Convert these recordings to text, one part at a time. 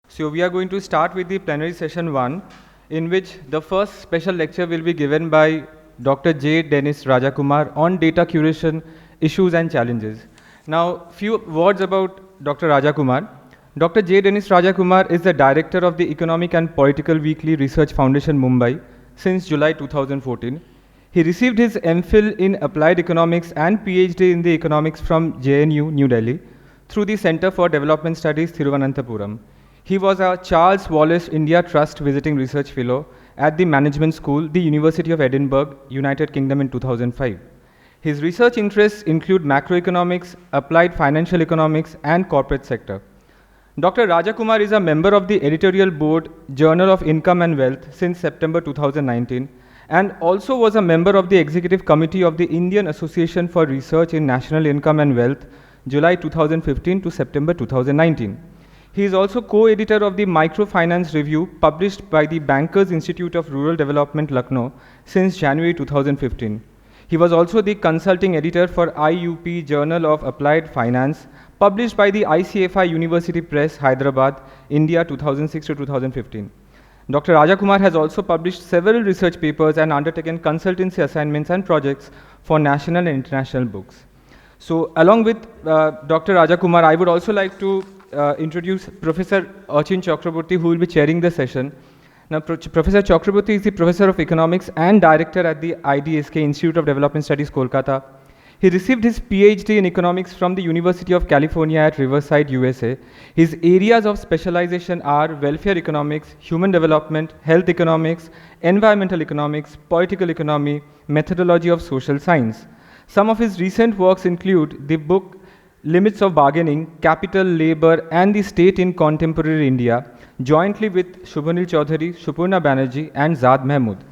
So we are going to start with the plenary session 1, in which the first special lecture will be given by Dr. J. Dennis Rajakumar on data curation, issues and challenges. Now, few words about Dr. Rajakumar. Dr. J. Dennis Rajakumar is the director of the Economic and Political Weekly Research Foundation, Mumbai, since July 2014. He received his MPhil in Applied Economics and PhD in the Economics from JNU, New Delhi, through the Center for Development Studies, Thiruvananthapuram. He was a Charles Wallace India Trust Visiting Research Fellow at the Management School, the University of Edinburgh, United Kingdom in 2005. His research interests include macroeconomics, applied financial economics, and corporate sector. Dr. Rajakumar is a member of the editorial board, Journal of Income and Wealth, since September 2019, and also was a member of the executive committee of the Indian Association for Research in National Income and Wealth, July 2015 to September 2019. He is also co-editor of the Microfinance Review, published by the Bankers Institute of Rural Development, Lucknow, since January 2015. He was also the consulting editor for IUP Journal of Applied Finance, published by the ICFI University Press, Hyderabad, India, 2006 to 2015. Dr. Rajakumar has also published several research papers and undertaken consultancy assignments and projects for national and international books. So, along with Dr. Rajakumar, I would also like to introduce Professor Achin Chakraborty, who will be chairing the session. Now, Professor Chakraborty is the Professor of Economics and Director at the IDSK Institute of Development Studies, Kolkata. He received his PhD in Economics from the University of California at Riverside, USA. His areas of specialization are welfare economics, human development, health economics, environmental economics, political economy, methodology of social science. Some of his recent works include the book Limits of Bargaining, Capital, Labor, and the State in Contemporary India, jointly with Shubhanil Chaudhary, Shupurna Banerjee, and Zad Mahmood,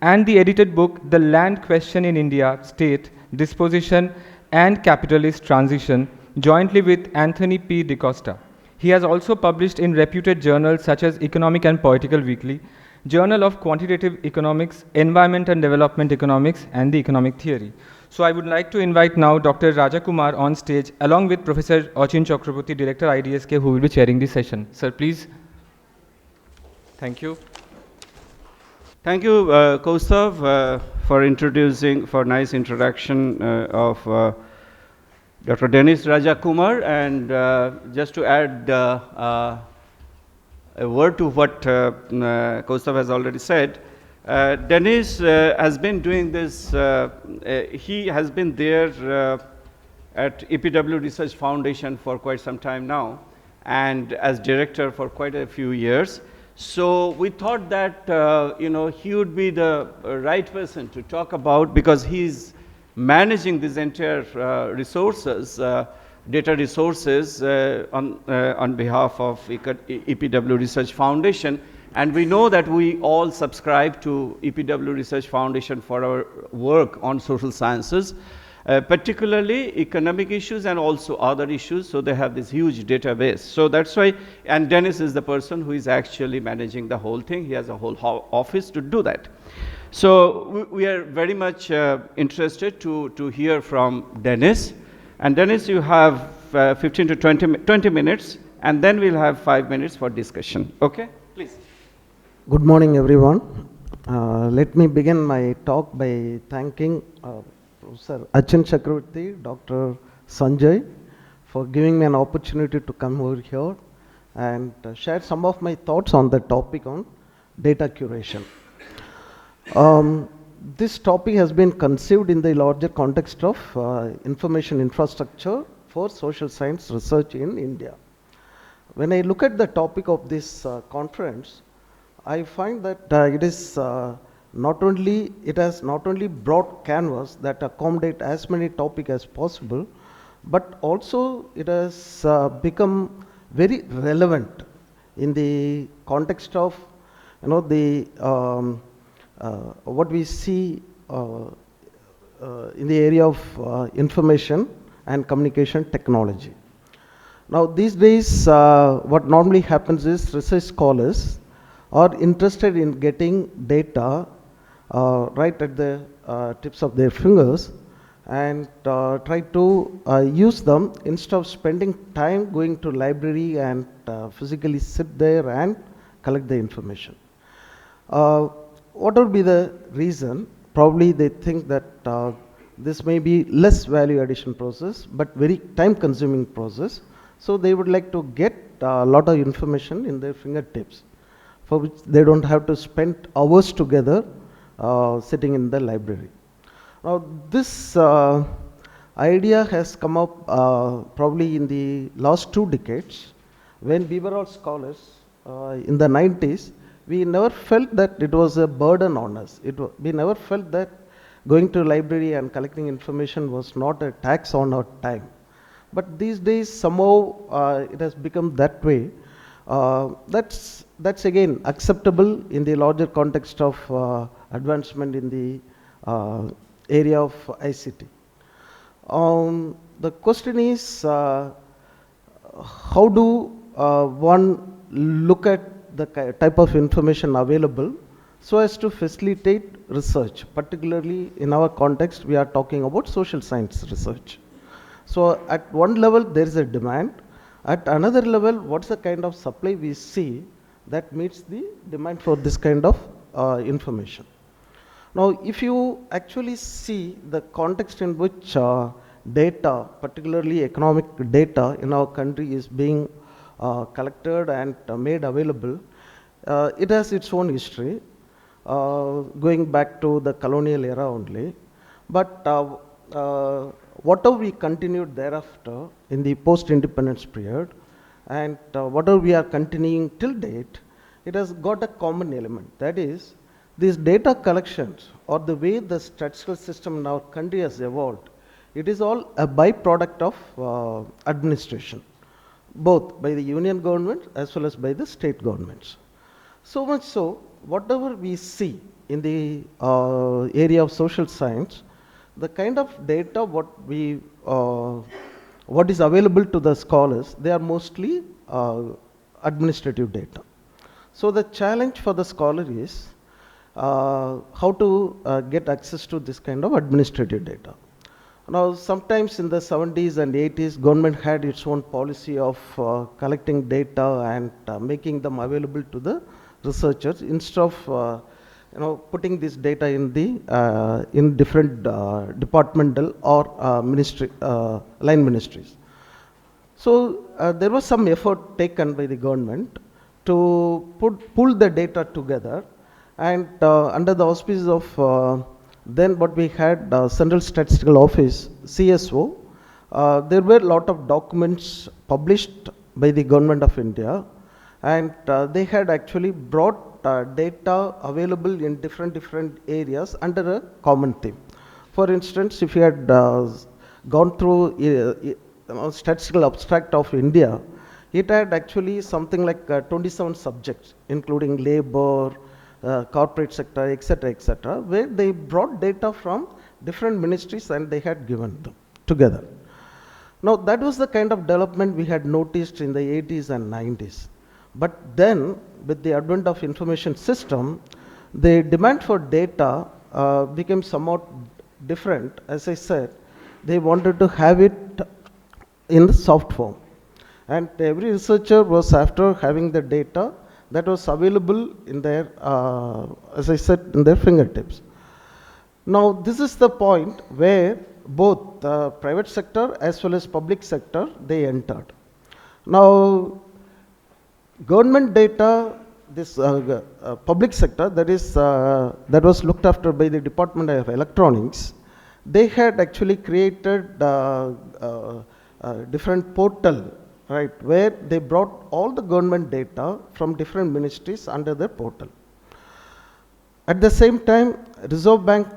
and the edited book The Land Question in India, State, Disposition, and Capitalist Transition, jointly with Anthony P. DeCosta. He has also published in reputed journals such as Economic and Political Weekly, Journal of Quantitative Economics, Environment and Development Economics, and the Economic Theory. So I would like to invite now Dr. Rajakumar on stage, along with Professor Achin Chakraborty, Director IDSK, who will be chairing this session. Sir, please. Thank you. Thank you, Kaustav, for nice introduction of Dr. Dennis Rajakumar. And just to add a word to what Kaustav has already said, Dennis has been doing this, he has been there at EPW Research Foundation for quite some time now, and as director for quite a few years. So we thought that he would be the right person to talk about, because he's managing these entire resources, data resources on behalf of EPW Research Foundation. And we know that we all subscribe to EPW Research Foundation for our work on social sciences, particularly economic issues and also other issues. So they have this huge database. So that's why, and Dennis is the person who is actually managing the whole thing. He has a whole office to do that. So we are very much interested to hear from Dennis. And Dennis, you have 15 to 20 minutes, and then we'll have 5 minutes for discussion. Okay, please. Good morning, everyone. Let me begin my talk by thanking Professor Achin Chakraborty, Dr. Sanjay, for giving me an opportunity to come over here and share some of my thoughts on the topic on data curation. This topic has been conceived in the larger context of information infrastructure for social science research in India. When I look at the topic of this conference, I find that it has not only broad canvas that accommodate as many topics as possible, but also it has become very relevant in the context of what we see in the area of information and communication technology. Now these days, what normally happens is research scholars are interested in getting data right at the tips of their fingers, and try to use them instead of spending time going to library and physically sit there and collect the information. What would be the reason? Probably they think that this may be less value addition process, but very time consuming process. So they would like to get a lot of information in their fingertips, for which they don't have to spend hours together sitting in the library. Now this idea has come up probably in the last 2 decades, when we were all scholars in the 90s. We never felt that it was a burden on us. We never felt that going to library and collecting information was not a tax on our time. But these days somehow it has become that way. That's again acceptable in the larger context of advancement in the area of ICT. The question is, how do one look at the type of information available so as to facilitate research? Particularly in our context, we are talking about social science research. So at one level, there is a demand. At another level, what's the kind of supply we see that meets the demand for this kind of information? Now, if you actually see the context in which data, particularly economic data in our country, is being collected and made available, it has its own history, going back to the colonial era only. But whatever we continued thereafter in the post-independence period, and whatever we are continuing till date, it has got a common element. That is, these data collections, or the way the statistical system in our country has evolved, it is all a byproduct of administration, both by the union government as well as by the state governments. So much so, whatever we see in the area of social science, the kind of data what is available to the scholars, they are mostly administrative data. So the challenge for the scholar is how to get access to this kind of administrative data. Now, sometimes in the 70s and 80s, government had its own policy of collecting data and making them available to the researchers instead of putting this data in the in different departmental or ministry line ministries. So there was some effort taken by the government to pull the data together, and under the auspices of then what we had, Central Statistical Office, CSO, there were a lot of documents published by the government of India, and they had actually brought data available in different areas under a common theme. For instance, if you had gone through Statistical Abstract of India, it had actually something like 27 subjects, including labor, corporate sector, etc., where they brought data from different ministries and they had given them together. Now, that was the kind of development we had noticed in the 80s and 90s. But then, with the advent of information system, the demand for data became somewhat different. As I said, they wanted to have it in the soft form. And every researcher was after having the data that was available in their, as I said, in their fingertips. Now, this is the point where both the private sector as well as public sector, they entered. Now, government data, this public sector, that is, that was looked after by the Department of Electronics, they had actually created different portal, right, where they brought all the government data from different ministries under their portal. At the same time, Reserve Bank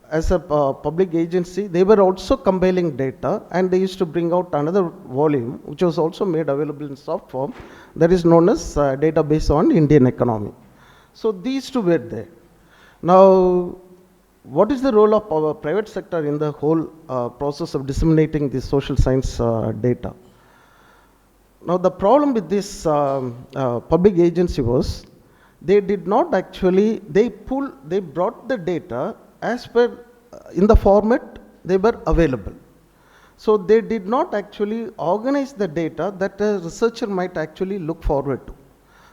as a public agency, they were also compiling data, and they used to bring out another volume which was also made available in soft form, that is known as database on Indian economy. So these two were there. Now, what is the role of our private sector in the whole process of disseminating the social science data? Now, the problem with this public agency was they did not actually, they brought the data as per in the format they were available. So they did not actually organize the data that a researcher might actually look forward to.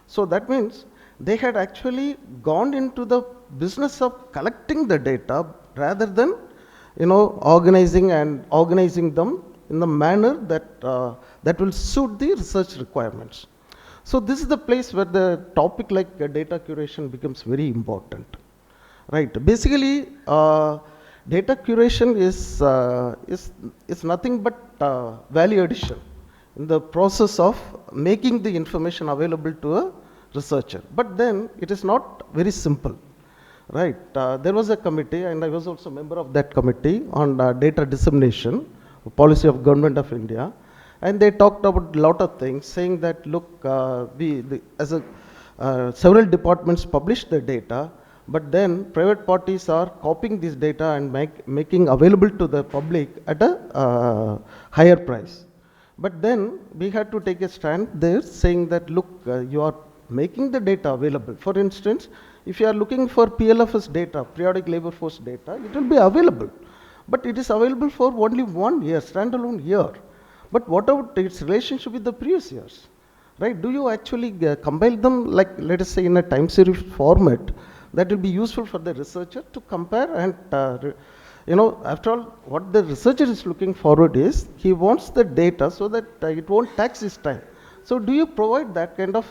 So that means they had actually gone into the business of collecting the data rather than, organizing them in the manner that that will suit the research requirements. So this is the place where the topic like data curation becomes very important, right? Basically, data curation is nothing but value addition in the process of making the information available to a researcher. But then it is not very simple, right? There was a committee, and I was also a member of that committee on data dissemination, policy of Government of India, and they talked about a lot of things, saying that look, several departments publish the data, but then private parties are copying this data and making available to the public at a higher price. But then we had to take a stand there, saying that look, you are making the data available. For instance, if you are looking for PLFS data, periodic labor force data, it will be available. But it is available for only 1 year, standalone year. But what about its relationship with the previous years? Right? Do you actually compile them, like let us say in a time series format that will be useful for the researcher to compare? And after all, what the researcher is looking forward is he wants the data so that it won't tax his time. So do you provide that kind of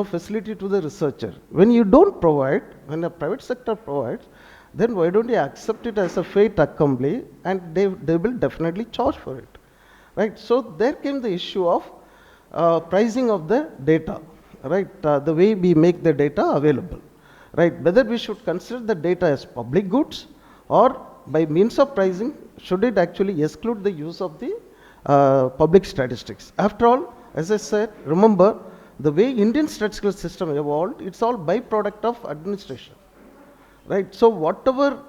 facility to the researcher? When you don't provide, when a private sector provides, then why don't you accept it as a fait accompli, and they will definitely charge for it, right? So there came the issue of pricing of the data, right? The way we make the data available, right? Whether we should consider the data as public goods, or by means of pricing, should it actually exclude the use of the public statistics? After all, as I said, remember, the way Indian statistical system evolved, it's all byproduct of administration, right? So whatever,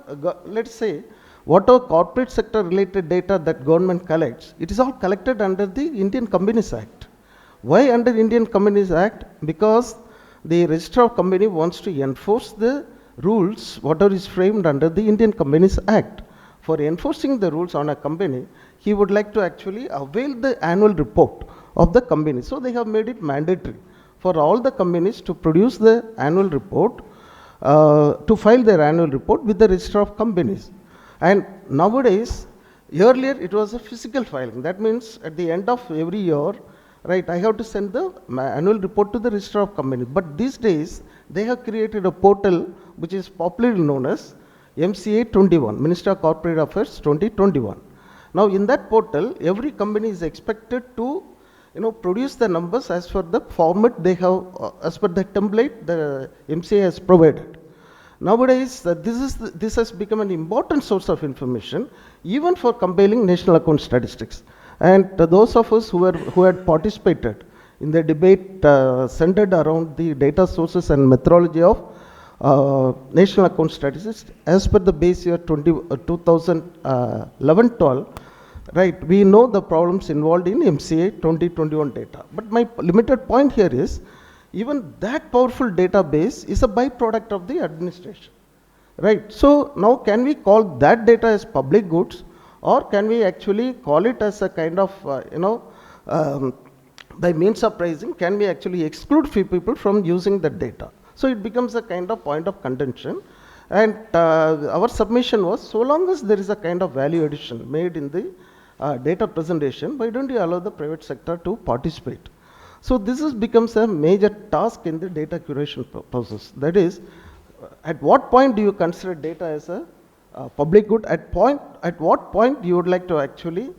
let's say, whatever corporate sector related data that government collects, it is all collected under the Indian Companies Act. Why under Indian Companies Act? Because the Registrar of Company wants to enforce the rules, whatever is framed under the Indian Companies Act. For enforcing the rules on a company, he would like to actually avail the annual report of the company. So they have made it mandatory for all the companies to produce the annual report, to file their annual report with the Registrar of Companies. And nowadays, earlier it was a physical filing. That means at the end of every year, right, I have to send the annual report to the Registrar of Companies. But these days, they have created a portal which is popularly known as MCA 21, Minister of Corporate Affairs 2021. Now in that portal, every company is expected to produce the numbers as per the format they have, as per the template the MCA has provided. Nowadays, this has become an important source of information, even for compiling national account statistics. And those of us who had participated in the debate centered around the data sources and methodology of national account statistics, as per the base year 2011-12, right, we know the problems involved in MCA 2021 data. But my limited point here is, even that powerful database is a byproduct of the administration, right? So now can we call that data as public goods, or can we actually call it as a kind of, by means of pricing, can we actually exclude few people from using the data? So it becomes a kind of point of contention. And our submission was, so long as there is a kind of value addition made in the data presentation, why don't you allow the private sector to participate? So this becomes a major task in the data curation process. That is, at what point do you consider data as a public good? At what point you would like to actually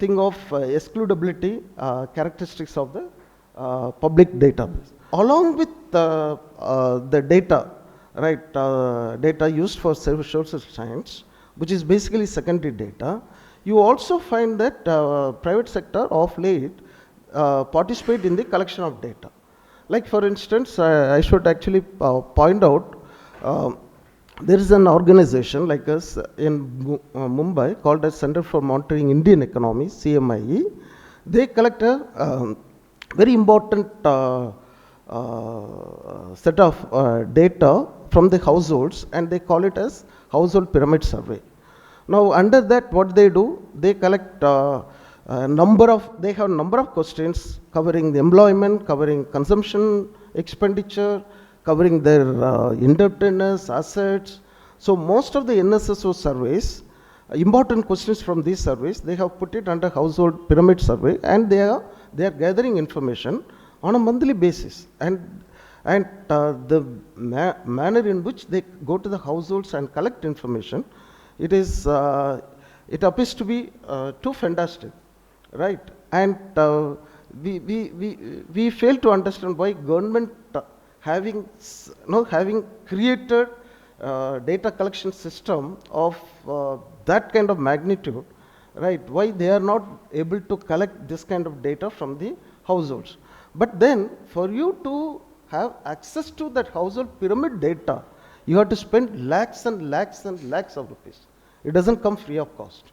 think of excludability characteristics of the public database? Along with the data, right, data used for social science, which is basically secondary data, you also find that private sector of late participate in the collection of data. Like for instance, I should actually point out, there is an organization like us in Mumbai called as Center for Monitoring Indian Economy, CMIE. They collect a very important set of data from the households, and they call it as household pyramid survey. Now, under that, what they do, they collect they have number of questions covering the employment, covering consumption, expenditure, covering their indebtedness, assets. So most of the NSSO surveys, important questions from these surveys, they have put it under household pyramid survey, and they are gathering information on a monthly basis. And the manner in which they go to the households and collect information, it appears to be too fantastic, right? And we fail to understand why government having created data collection system of that kind of magnitude, right? Why they are not able to collect this kind of data from the households. But then for you to have access to that household pyramid data, you have to spend lakhs and lakhs and lakhs of rupees. It doesn't come free of cost,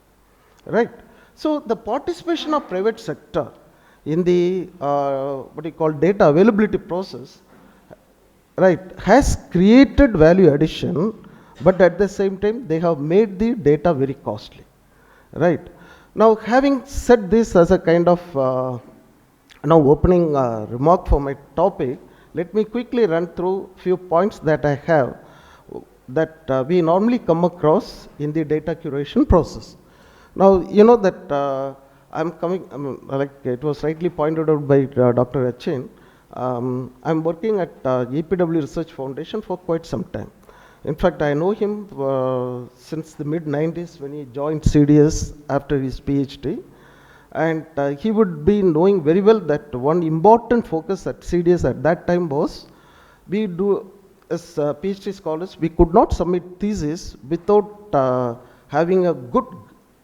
right? So the participation of private sector in the what you call data availability process, right, has created value addition, but at the same time they have made the data very costly, right? Now, having said this as a kind of opening remark for my topic, let me quickly run through few points that I have that we normally come across in the data curation process. Now, you know that like it was rightly pointed out by Dr. Achin, I'm working at EPW Research Foundation for quite some time. In fact, I know him since the mid-90s when he joined CDS after his PhD. And he would be knowing very well that one important focus at CDS at that time was, we do, as PhD scholars, we could not submit thesis without having a good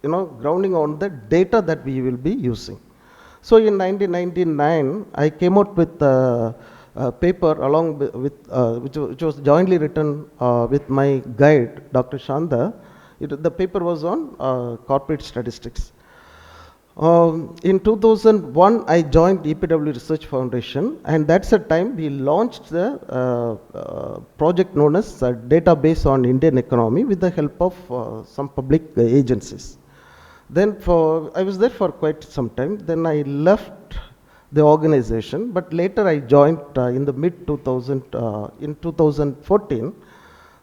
grounding on the data that we will be using. So in 1999, I came out with a paper along with which was jointly written with my guide, Dr. Shanda. The paper was on corporate statistics. In 2001, I joined EPW Research Foundation, and that's the time we launched the project known as Database on Indian Economy with the help of some public agencies. Then I was there for quite some time. Then I left the organization, but later I joined in the mid-2000, in 2014.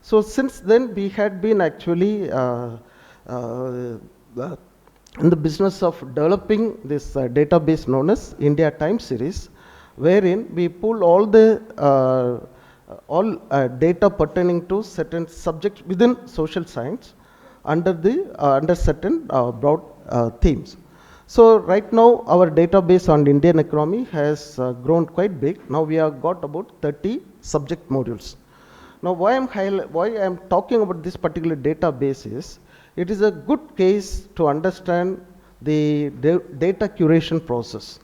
So since then, we had been actually in the business of developing this database known as India Time Series, wherein we pull all the data pertaining to certain subjects within social science under certain broad themes. So right now our database on Indian economy has grown quite big. Now we have got about 30 subject modules. Now why I'm talking about this particular database is, it is a good case to understand the data curation process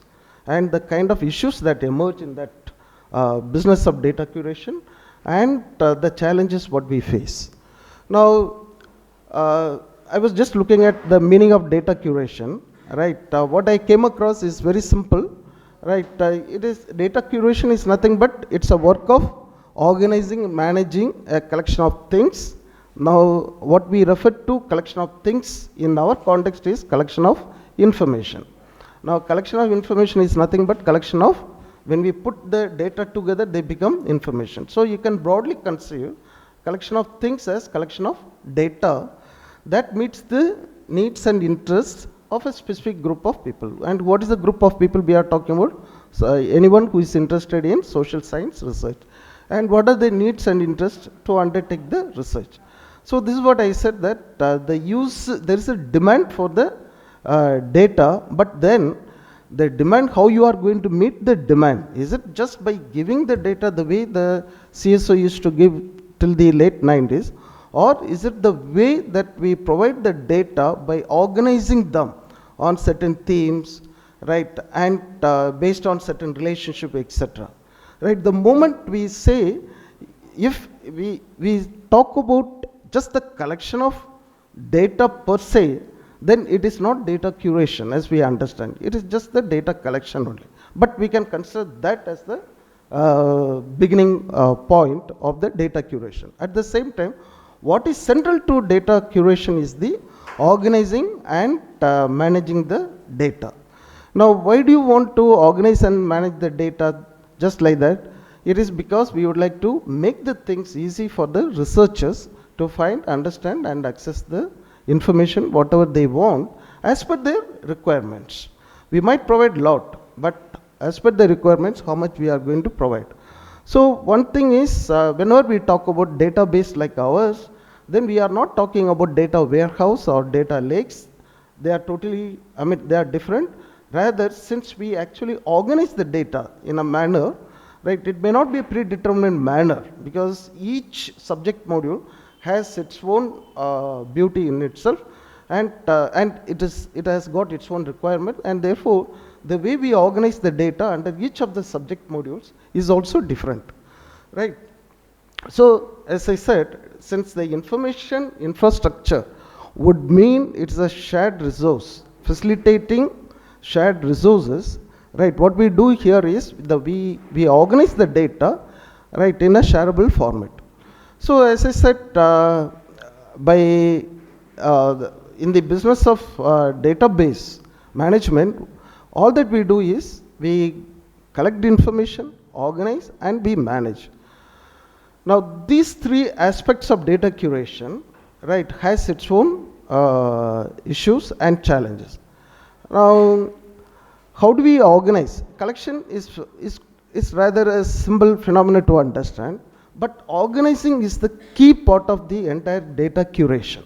and the kind of issues that emerge in that business of data curation and the challenges what we face. Now, I was just looking at the meaning of data curation, right? What I came across is very simple, right? Data curation is nothing but it's a work of organizing, managing a collection of things. Now, what we refer to collection of things in our context is collection of information. Now, collection of information is nothing but collection of, when we put the data together, they become information. So, you can broadly conceive collection of things as collection of data that meets the needs and interests of a specific group of people. And what is the group of people we are talking about? So, anyone who is interested in social science research. And what are the needs and interests to undertake the research? So this is what I said, that there is a demand for the data, but then the demand, how you are going to meet the demand? Is it just by giving the data the way the CSO used to give till the late 90s? Or is it the way that we provide the data by organizing them on certain themes, right, and based on certain relationship, etc. Right? The moment we say, if we talk about just the collection of data per se, then it is not data curation as we understand. It is just the data collection only. But we can consider that as the beginning point of the data curation. At the same time, what is central to data curation is the organizing and managing the data. Now, why do you want to organize and manage the data just like that? It is because we would like to make the things easy for the researchers to find, understand, and access the information, whatever they want, as per their requirements. We might provide a lot, but as per the requirements, how much we are going to provide. So one thing is, whenever we talk about database like ours, then we are not talking about data warehouse or data lakes. They are totally, they are different. Rather, since we actually organize the data in a manner, right, it may not be a predetermined manner, because each subject module has its own beauty in itself, and it has got its own requirement, and therefore the way we organize the data under each of the subject modules is also different, right? So as I said, since the information infrastructure would mean it's a shared resource, facilitating shared resources, right? What we do here is we organize the data, right, in a shareable format. So as I said, in the business of database management, all that we do is we collect the information, organize, and we manage. Now, these three aspects of data curation, right, has its own issues and challenges. Now, how do we organize? Collection is rather a simple phenomenon to understand, but organizing is the key part of the entire data curation,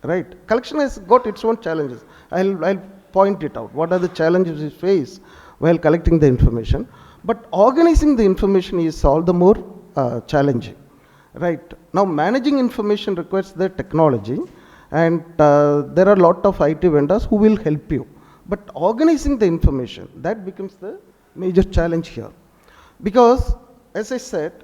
right? Collection has got its own challenges. I'll point it out. What are the challenges we face while collecting the information? But organizing the information is all the more challenging, right? Now, managing information requires the technology, and there are a lot of IT vendors who will help you. But organizing the information, that becomes the major challenge here. Because, as I said,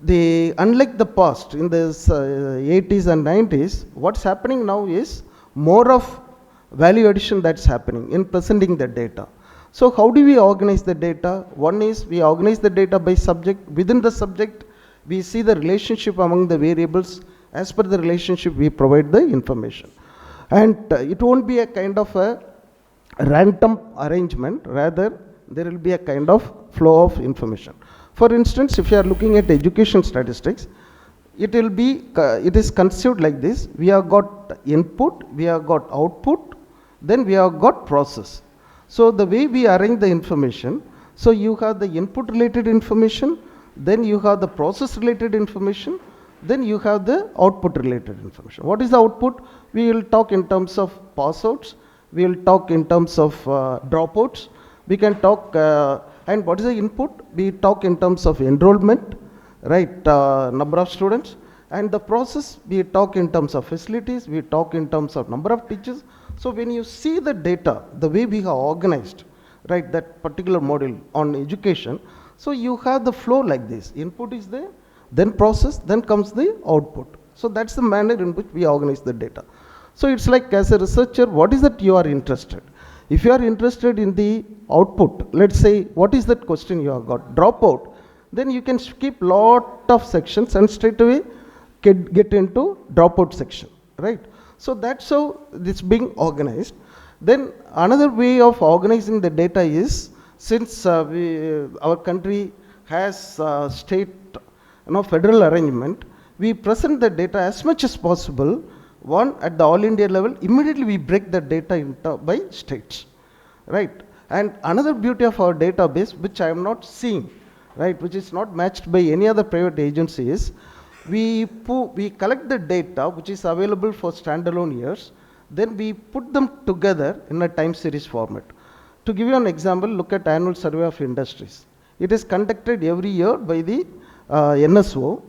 unlike the past, in the 80s and 90s, what's happening now is more of value addition that's happening in presenting the data. So how do we organize the data? One is we organize the data by subject. Within the subject, we see the relationship among the variables. As per the relationship, we provide the information. And it won't be a kind of a random arrangement, rather there will be a kind of flow of information. For instance, if you are looking at education statistics, it is conceived like this. We have got input, we have got output, then we have got process. So the way we arrange the information, so you have the input related information, then you have the process related information, then you have the output related information. What is the output? We will talk in terms of pass outs, we will talk in terms of dropouts, we can talk, and what is the input? We talk in terms of enrollment, right, number of students, and the process, we talk in terms of facilities, we talk in terms of number of teachers. So when you see the data, the way we have organized, right, that particular module on education, so you have the flow like this. Input is there, then process, then comes the output. So that's the manner in which we organize the data. So it's like, as a researcher, what is that you are interested? If you are interested in the output, let's say, what is that question you have got? Dropout. Then you can skip lot of sections and straight away get into dropout section, right? So that's how it's being organized. Then another way of organizing the data is, since our country has state, federal arrangement, we present the data as much as possible. One, at the all India level, immediately we break the data by states, right? And another beauty of our database, which I am not seeing, right, which is not matched by any other private agency, is we collect the data which is available for standalone years, then we put them together in a time series format. To give you an example, look at Annual Survey of Industries. It is conducted every year by the NSO.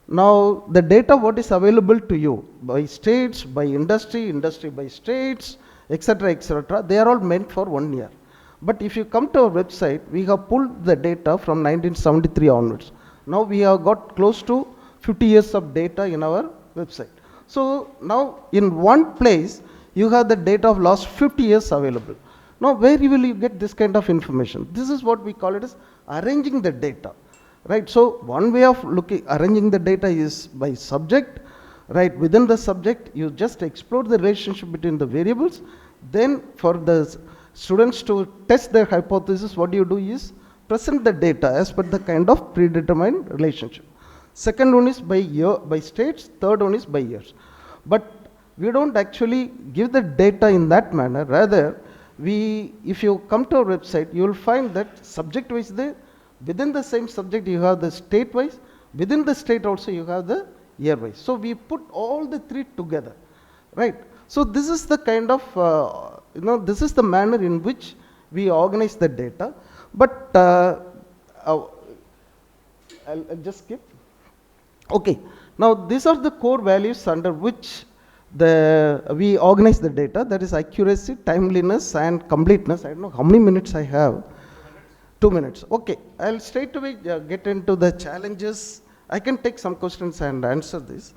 Now, the data what is available to you by states, by industry, industry by states, etc., they are all meant for 1 year. But if you come to our website, we have pulled the data from 1973 onwards. Now we have got close to 50 years of data in our website. So now in one place, you have the data of last 50 years available. Now where will you get this kind of information? This is what we call it as arranging the data. Right, so one way of arranging the data is by subject, right? Within the subject, you just explore the relationship between the variables. Then for the students to test their hypothesis, what you do is present the data as per the kind of predetermined relationship. Second one is by states, third one is by years. But we don't actually give the data in that manner. Rather, if you come to our website, you will find that subject wise there, within the same subject you have the state wise, within the state also you have the year wise. So we put all the three together, right? So this is the kind of, this is the manner in which we organize the data. But I'll just skip. Okay, now these are the core values under which we organize the data, that is accuracy, timeliness and completeness. I don't know how many minutes I have. 2 minutes. Okay, I'll straight away get into the challenges. I can take some questions and answer this.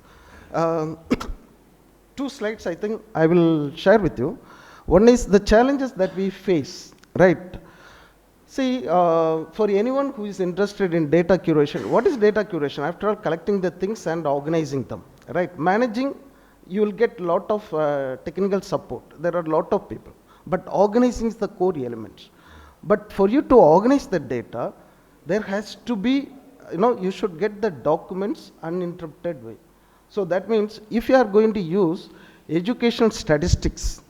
2 slides I think I will share with you. One is the challenges that we face, right? See, for anyone who is interested in data curation, what is data curation? After all, collecting the things and organizing them, right? Managing, you will get a lot of technical support. There are a lot of people, but organizing is the core element. But for you to organize the data, there has to be, you should get the documents uninterrupted way. So that means if you are going to use educational statistics,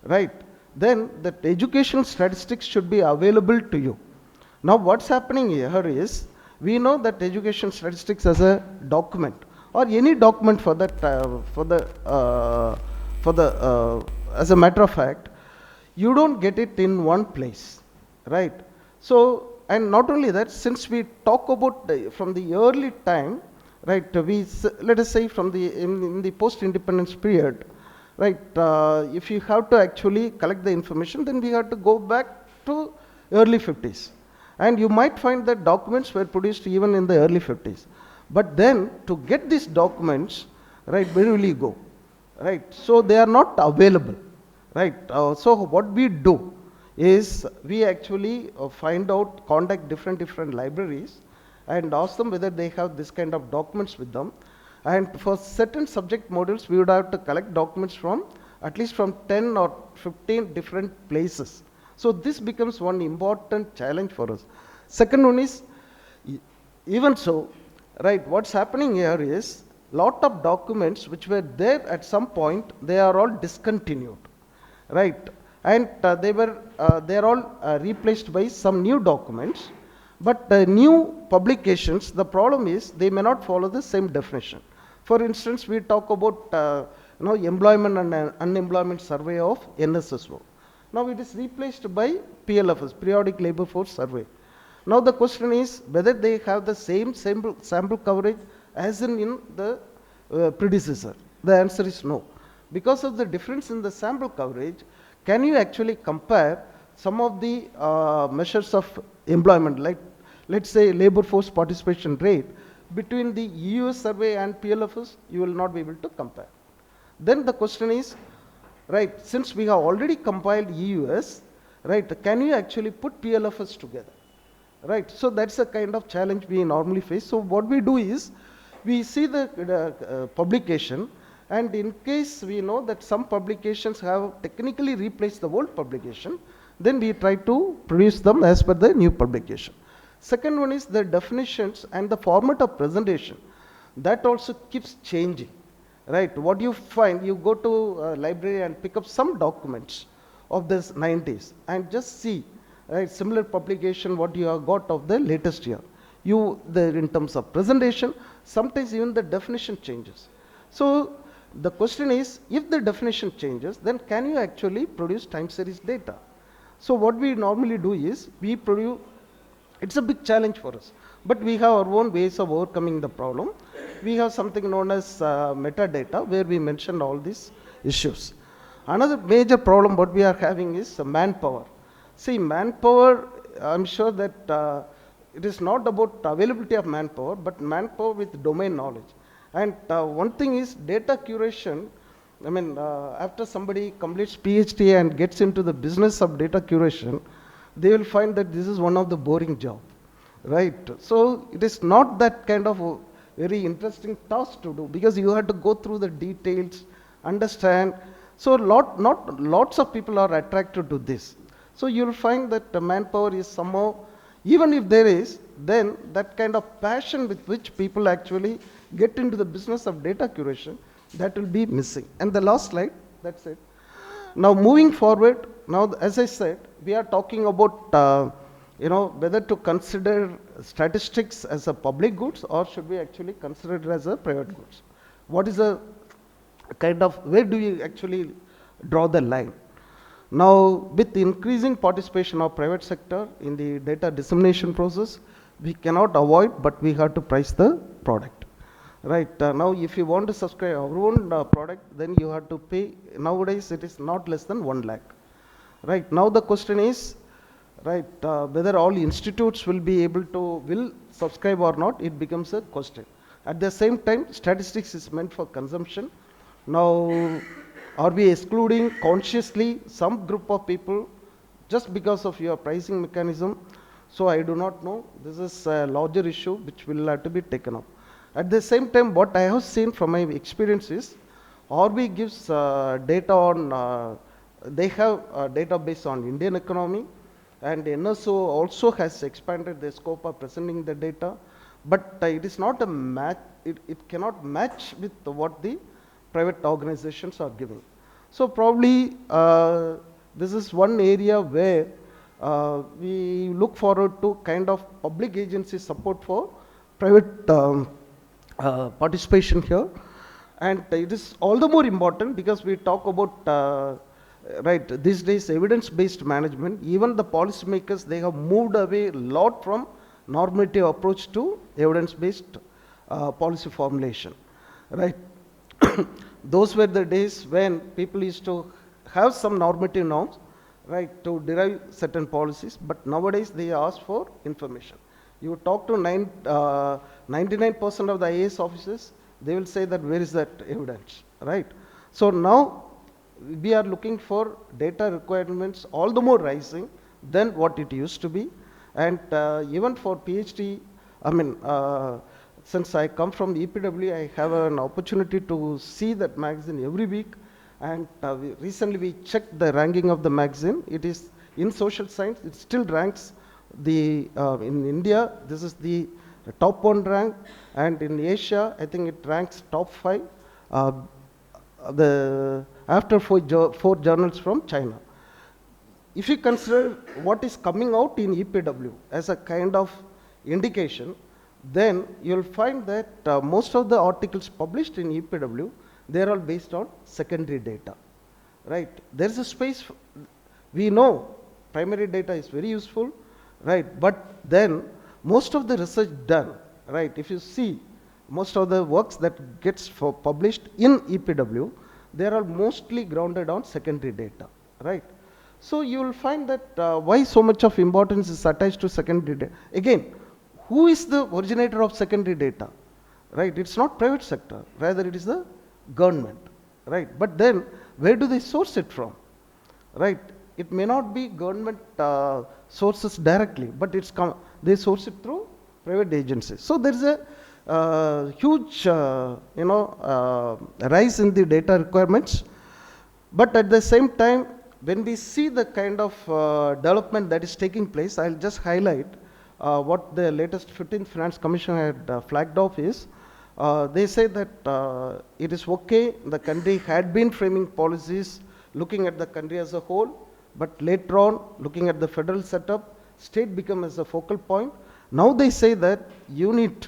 right, then that educational statistics should be available to you. Now what's happening here is, we know that education statistics as a document, or any document for that, as a matter of fact, you don't get it in one place, right? So, and not only that, since we talk about from the early time, right, let us say from in the post-independence period, right, if you have to actually collect the information, then we have to go back to early 50s. And you might find that documents were produced even in the early 50s. But then to get these documents, right, where will you go? Right, so they are not available, right? So what we do is we actually find out, contact different libraries and ask them whether they have this kind of documents with them. And for certain subject modules, we would have to collect documents from at least from 10 or 15 different places. So this becomes one important challenge for us. Second one is, even so, right, what's happening here is, lot of documents which were there at some point, they are all discontinued, right? And they are all replaced by some new documents. But new publications, the problem is they may not follow the same definition. For instance, we talk about employment and unemployment survey of NSSO. Now it is replaced by PLFS, Periodic Labor Force Survey. Now the question is whether they have the same sample coverage as in the predecessor. The answer is no. Because of the difference in the sample coverage, can you actually compare some of the measures of employment, like let's say labor force participation rate, between the EUS survey and PLFS? You will not be able to compare. Then the question is, right, since we have already compiled EUS, right, can you actually put PLFS together? Right, so that's the kind of challenge we normally face. So what we do is, we see the publication, and in case we know that some publications have technically replaced the old publication, then we try to produce them as per the new publication. Second one is the definitions and the format of presentation. That also keeps changing, right? What you find, you go to a library and pick up some documents of the 90s and just see, right, similar publication what you have got of the latest year. In terms of presentation, sometimes even the definition changes. So the question is, if the definition changes, then can you actually produce time series data? So what we normally do is, we produce, it's a big challenge for us, but we have our own ways of overcoming the problem. We have something known as metadata, where we mention all these issues. Another major problem what we are having is manpower. See, manpower, I'm sure that it is not about availability of manpower, but manpower with domain knowledge. And one thing is data curation. I mean, after somebody completes PhD and gets into the business of data curation, they will find that this is one of the boring job, right? So it is not that kind of very interesting task to do, because you have to go through the details, understand. So lots of people are attracted to this. So you'll find that the manpower is somehow, even if there is, then that kind of passion with which people actually get into the business of data curation, that will be missing. And the last slide, that's it. Now moving forward, now as I said, we are talking about whether to consider statistics as a public goods or should we actually consider it as a private goods. What is a kind of, where do you actually draw the line? Now, with the increasing participation of private sector in the data dissemination process, we cannot avoid, but we have to price the product. Right, now if you want to subscribe our own product, then you have to pay, nowadays it is not less than 1 lakh. Right, now the question is, right, whether all institutes will be able to, will subscribe or not, it becomes a question. At the same time, statistics is meant for consumption. Now, are we excluding consciously some group of people just because of your pricing mechanism? So I do not know. This is a larger issue which will have to be taken up. At the same time, what I have seen from my experience is, RB gives data on, they have a database on Indian economy, and NSO also has expanded the scope of presenting the data, but it is not a match, it cannot match with what the private organizations are giving. So probably this is one area where we look forward to kind of public agency support for private participation here. And it is all the more important because we talk about right, these days evidence-based management. Even the policymakers, they have moved away a lot from normative approach to evidence-based policy formulation, right? Those were the days when people used to have some normative norms, right, to derive certain policies, but nowadays they ask for information. You talk to 99% of the IAS officers, they will say that where is that evidence, right? So now we are looking for data requirements all the more rising than what it used to be. And even for PhD, I mean, since I come from EPW, I have an opportunity to see that magazine every week. And recently we checked the ranking of the magazine. It is in social science, it still ranks the, in India, this is the top 1 rank. And in Asia, I think it ranks top 5. After four journals from China. If you consider what is coming out in EPW as a kind of indication, then you'll find that most of the articles published in EPW, they're all based on secondary data, right? There's a space, we know primary data is very useful, right? But then most of the research done, right? If you see most of the works that gets published in EPW, they are mostly grounded on secondary data, right? So you will find that why so much of importance is attached to secondary data. Again, who is the originator of secondary data, right? It's not private sector, rather it is the government, right? But then where do they source it from, right? It may not be government sources directly, but they source it through private agencies. So there is a huge, rise in the data requirements. But at the same time, when we see the kind of development that is taking place, I'll just highlight what the latest 15th Finance Commission had flagged off is, they say that it is okay, the country had been framing policies looking at the country as a whole, but later on, looking at the federal setup, state become as a focal point. Now they say that unit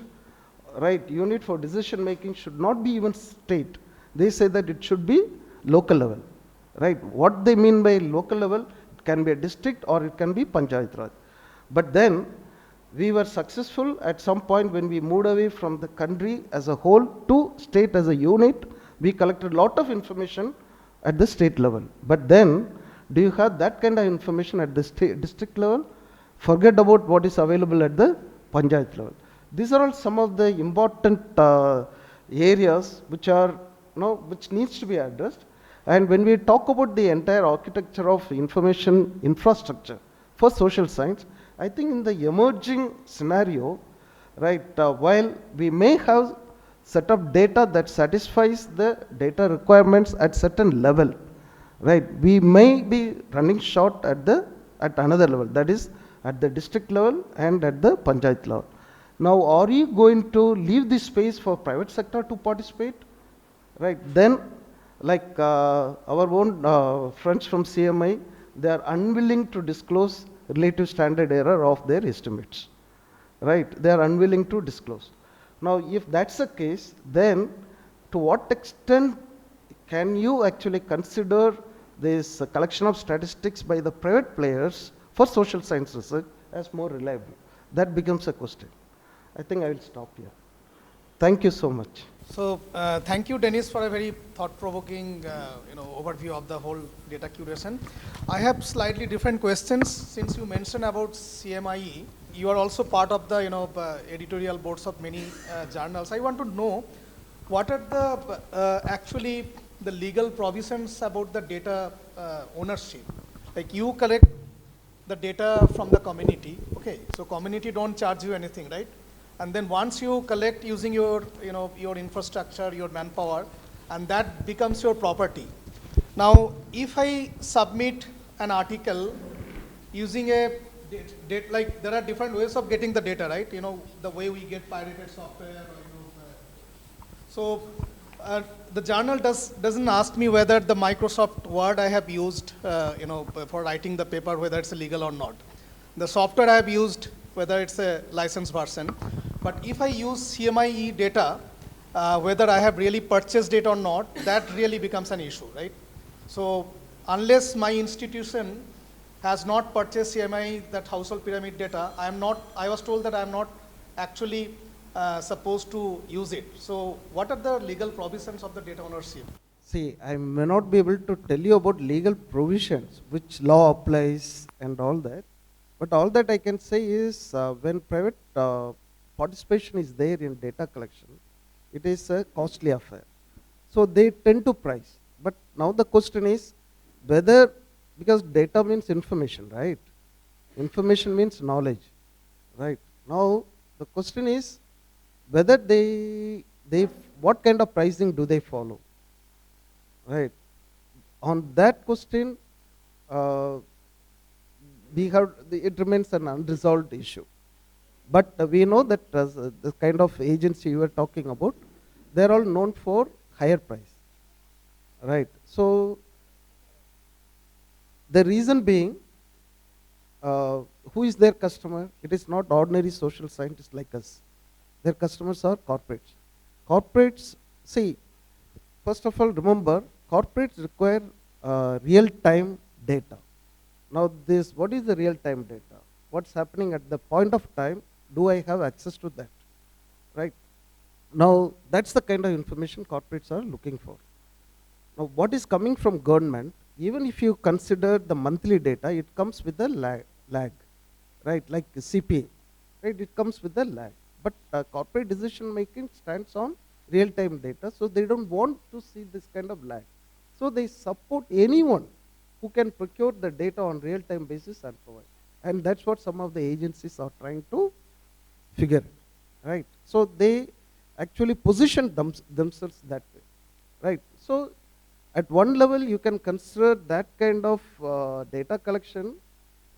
for decision making should not be even state. They say that it should be local level, right? What they mean by local level, it can be a district or it can be Panchayat Raj. But then we were successful at some point when we moved away from the country as a whole to state as a unit. We collected a lot of information at the state level. But then, do you have that kind of information at the district level? Forget about what is available at the Panchayat level. These are all some of the important areas which are, which needs to be addressed. And when we talk about the entire architecture of information infrastructure for social science, I think in the emerging scenario, right, while we may have set of data that satisfies the data requirements at certain level, right? We may be running short at another level, that is at the district level and at the panchayat level. Now, are you going to leave this space for private sector to participate? Right, then like our own friends from CMI, they are unwilling to disclose relative standard error of their estimates. Right, they are unwilling to disclose. Now, if that's the case, then to what extent can you actually consider this collection of statistics by the private players for social science research as more reliable? That becomes a question. I think I will stop here. Thank you so much. So thank you, Dennis, for a very thought-provoking overview of the whole data curation. I have slightly different questions. Since you mentioned about CMIE, you are also part of the editorial boards of many journals. I want to know what are the actually the legal provisions about the data ownership. Like you collect the data from the community. Okay, so community don't charge you anything, right? And then once you collect using your, your infrastructure, your manpower, and that becomes your property. Now, if I submit an article using a like there are different ways of getting the data, right? The way we get pirated software. So the journal doesn't ask me whether the Microsoft Word I have used, for writing the paper, whether it's legal or not. The software I have used, whether it's a licensed version. But if I use CMIE data, whether I have really purchased it or not, that really becomes an issue, right? So unless my institution has not purchased CMIE, that household pyramid data, I was told that I am not actually supposed to use it. So what are the legal provisions of the data ownership? See, I may not be able to tell you about legal provisions, which law applies and all that. But all that I can say is when private participation is there in data collection, it is a costly affair. So they tend to price. But now the question is whether, because data means information, right? Information means knowledge, right? Now the question is whether what kind of pricing do they follow, right? On that question, it remains an unresolved issue. But we know that the kind of agency you were talking about, they're all known for higher price, right? So the reason being, who is their customer? It is not ordinary social scientists like us. Their customers are corporates. Corporates, see, first of all, remember, corporates require real-time data. Now what is the real-time data? What's happening at the point of time? Do I have access to that, right? Now that's the kind of information corporates are looking for. Now what is coming from government, even if you consider the monthly data, it comes with a lag, right? Like CPA, right? It comes with a lag. But corporate decision making stands on real-time data, so they don't want to see this kind of lag. So they support anyone who can procure the data on real-time basis and provide. And that's what some of the agencies are trying to figure, right? So they actually position themselves that way, right? So at one level, you can consider that kind of data collection,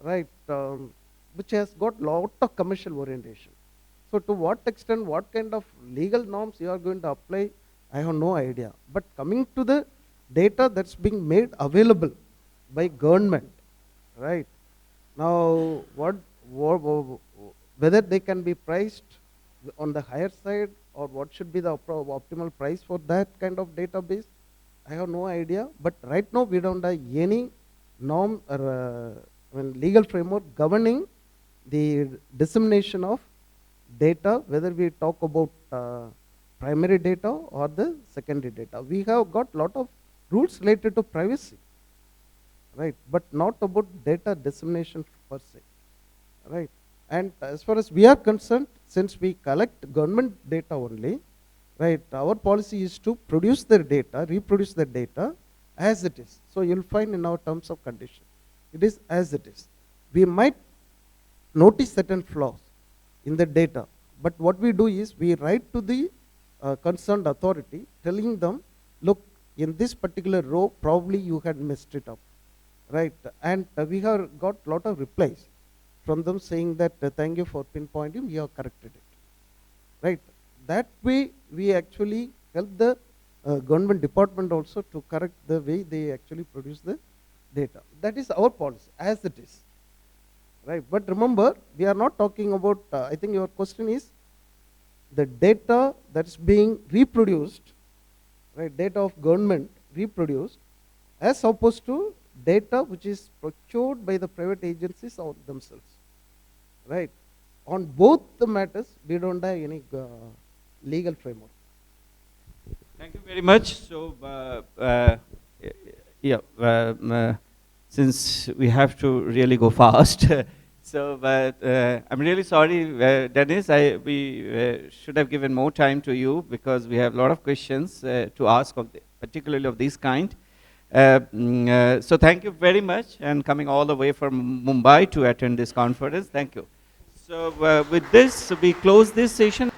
right, which has got lot of commercial orientation. So to what extent, what kind of legal norms you are going to apply, I have no idea. But coming to the data that's being made available by government, right? Now, whether they can be priced on the higher side or what should be the optimal price for that kind of database, I have no idea. But right now, we don't have any norm or legal framework governing the dissemination of data, whether we talk about primary data or the secondary data. We have got lot of rules related to privacy, right, but not about data dissemination per se, right? And as far as we are concerned, since we collect government data only, right, our policy is to produce the data, reproduce the data as it is. So you'll find in our terms of condition, it is as it is. We might notice certain flaws in the data, but what we do is we write to the concerned authority, telling them, look, in this particular row, probably you had messed it up, right? And we have got lot of replies from them saying that thank you for pinpointing, we have corrected it, right? That way, we actually help the government department also to correct the way they actually produce the data. That is our policy, as it is, right? But remember, we are not talking about, I think your question is, the data that's being reproduced, right, data of government reproduced, as opposed to data which is procured by the private agencies or themselves, right? On both the matters, we don't have any legal framework. Thank you very much. So, since we have to really go fast, so I'm really sorry, Dennis. We should have given more time to you because we have a lot of questions to ask, particularly of this kind. So thank you very much, and coming all the way from Mumbai to attend this conference. Thank you. So with this, we close this session.